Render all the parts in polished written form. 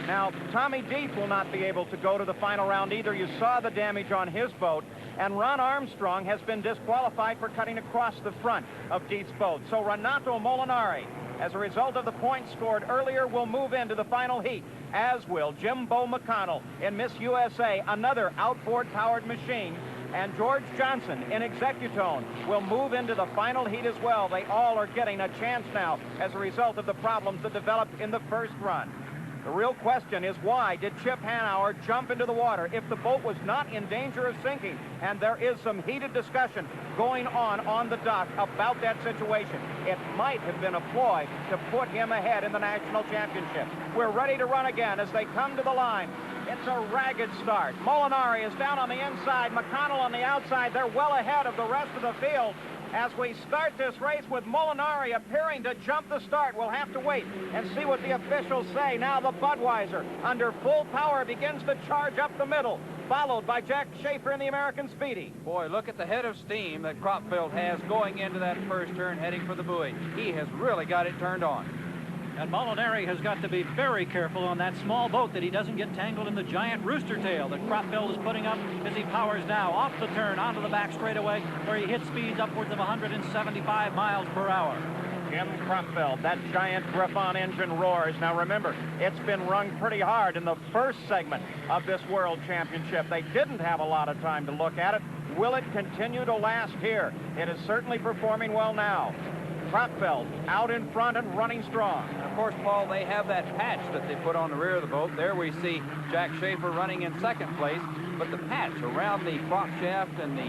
Now, Tommy Deep will not be able to go to the final round either. You saw the damage on his boat, and Ron Armstrong has been disqualified for cutting across the front of Deep's boat. So Renato Molinari, as a result of the points scored earlier, will move into the final heat, as will Jimbo McConnell in Miss USA, another outboard-powered machine. And George Johnson in Executone will move into the final heat as well. They all are getting a chance now as a result of the problems that developed in the first run. The real question is, why did Chip Hanauer jump into the water if the boat was not in danger of sinking? And there is some heated discussion going on the dock about that situation. It might have been a ploy to put him ahead in the national championship. We're ready to run again as they come to the line. It's a ragged start. Molinari is down on the inside, McConnell on the outside. They're well ahead of the rest of the field. As we start this race with Molinari appearing to jump the start, we'll have to wait and see what the officials say. Now the Budweiser, under full power, begins to charge up the middle, followed by Jack Schaefer in the American Speedy. Boy, look at the head of steam that Cropfield has going into that first turn, heading for the buoy. He has really got it turned on. And Molinari has got to be very careful on that small boat that he doesn't get tangled in the giant rooster tail that Cropfield is putting up as he powers now off the turn onto the back straightaway, where he hits speeds upwards of 175 miles per hour. Jim Cropfield, that giant Griffon engine roars. Now remember, it's been rung pretty hard in the first segment of this World Championship. They didn't have a lot of time to look at it. Will it continue to last here? It is certainly performing well now. Cropfield out in front and running strong. And of course, Paul, they have that patch that they put on the rear of the boat. There we see Jack Schaefer running in second place, but the patch around the prop shaft and the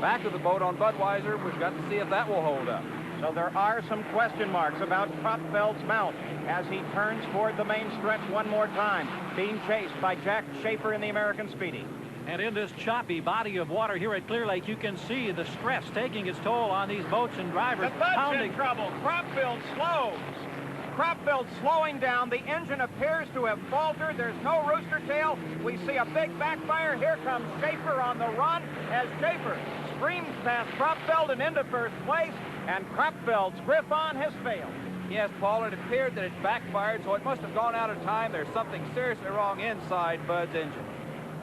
back of the boat on Budweiser, we've got to see if that will hold up. So there are some question marks about Cropfield's mount as he turns toward the main stretch one more time, being chased by Jack Schaefer in the American Speedy. And in this choppy body of water here at Clear Lake, you can see the stress taking its toll on these boats and drivers. The Bud's in trouble. Cropfield slows. Cropfield slowing down. The engine appears to have faltered. There's no rooster tail. We see a big backfire. Here comes Schaefer on the run as Schaefer screams past Cropfield and into first place. And Cropfield's Griffon has failed. Yes, Paul, it appeared that it backfired, so it must have gone out of time. There's something seriously wrong inside Bud's engine.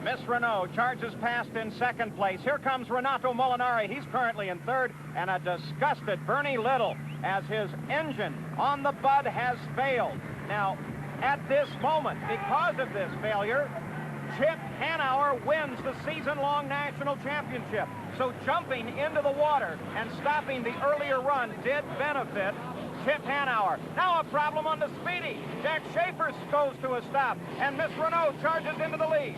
Miss Renault charges past in second place. Here comes Renato Molinari. He's currently in third, and a disgusted Bernie Little as his engine on the Bud has failed. Now, at this moment, because of this failure, Chip Hanauer wins the season-long national championship. So jumping into the water and stopping the earlier run did benefit Chip Hanauer. Now a problem on the Speedy. Jack Schaefer goes to a stop, and Miss Renault charges into the lead.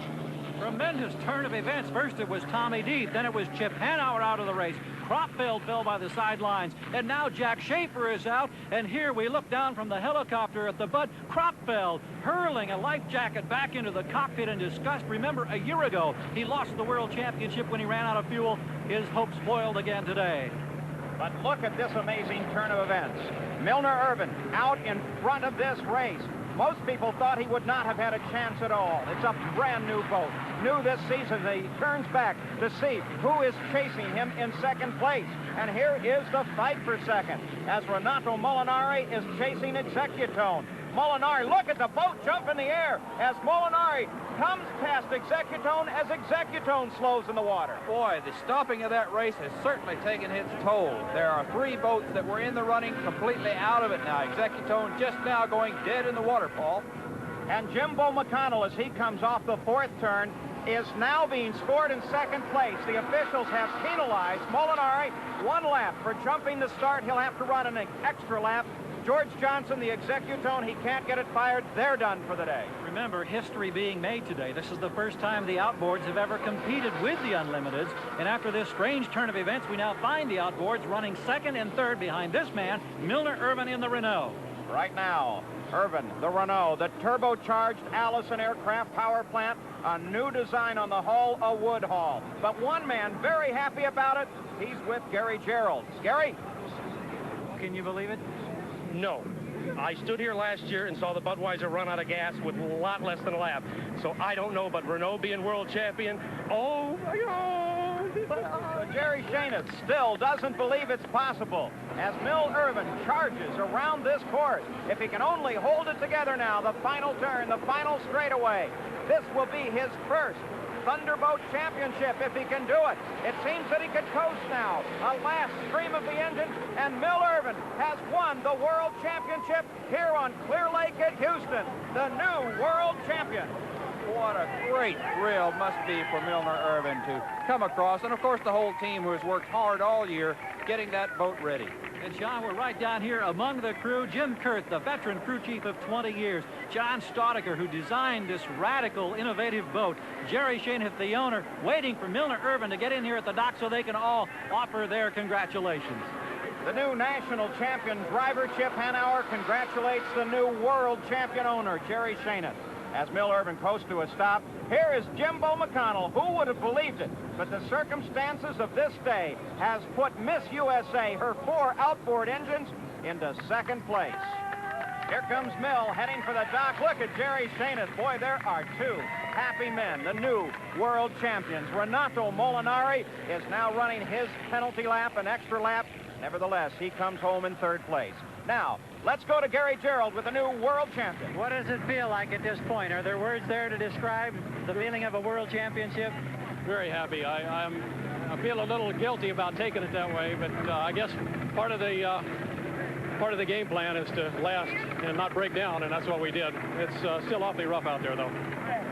Tremendous turn of events. First it was Tommy Deep, then it was Chip Hanauer out of the race. Cropfield fell by the sidelines, and now Jack Schaefer is out, and here we look down from the helicopter at the Bud. Cropfield hurling a life jacket back into the cockpit in disgust. Remember, a year ago, he lost the World Championship when he ran out of fuel. His hopes foiled again today. But look at this amazing turn of events. Milner Irvin out in front of this race. Most people thought he would not have had a chance at all. It's a brand new boat. New this season. He turns back to see who is chasing him in second place. And here is the fight for second as Renato Molinari is chasing Executone. Molinari, look at the boat jump in the air as Molinari comes past Executone as Executone slows in the water. Boy, the stopping of that race has certainly taken its toll. There are three boats that were in the running completely out of it now. Executone just now going dead in the water, Paul. And Jimbo McConnell, as he comes off the fourth turn, is now being scored in second place. The officials have penalized Molinari 1 lap for jumping the start. He'll have to run an extra lap. George Johnson, the Executone, he can't get it fired. They're done for the day. Remember, history being made today. This is the first time the outboards have ever competed with the Unlimiteds. And after this strange turn of events, we now find the outboards running second and third behind this man, Milner Irvin in the Renault. Right now, Irvin, the Renault, the turbocharged Allison aircraft power plant, a new design on the hull, a wood hull. But one man very happy about it. He's with Gary Gerald. Gary? Can you believe it? No. I stood here last year and saw the Budweiser run out of gas with a lot less than a lap. So I don't know, but Renault being world champion, oh my God. But Jerry Shanis still doesn't believe it's possible as Mil Irvin charges around this course. If he can only hold it together now, the final turn, the final straightaway, this will be his first Thunderbolt Championship if he can do it. It seems that he could coast now. A last scream of the engine, and Mil Irvin has won the World Championship here on Clear Lake at Houston, the new world champion. What a great thrill must be for Milner Irvin to come across, and of course the whole team who has worked hard all year getting that boat ready. And John, we're right down here among the crew. Jim Kurt, the veteran crew chief of 20 years. John Staudiker, who designed this radical, innovative boat. Jerry Shanis, the owner, waiting for Milner Irvin to get in here at the dock so they can all offer their congratulations. The new national champion driver, Chip Hanauer, congratulates the new world champion owner, Jerry Shanis. As Mil Irvin coasts to a stop, here is Jimbo McConnell. Who would have believed it? But the circumstances of this day has put Miss USA, her 4 outboard engines, into second place. Here comes Mil heading for the dock. Look at Jerry Shanis. Boy, there are 2 happy men, the new world champions. Renato Molinari is now running his penalty lap, an extra lap. Nevertheless, he comes home in 3rd place. Now, let's go to Gary Gerald with the new world champion. What does it feel like at this point? Are there words there to describe the feeling of a world championship? Very happy. I feel a little guilty about taking it that way, but I guess part of the game plan is to last and not break down, and that's what we did. It's still awfully rough out there, though.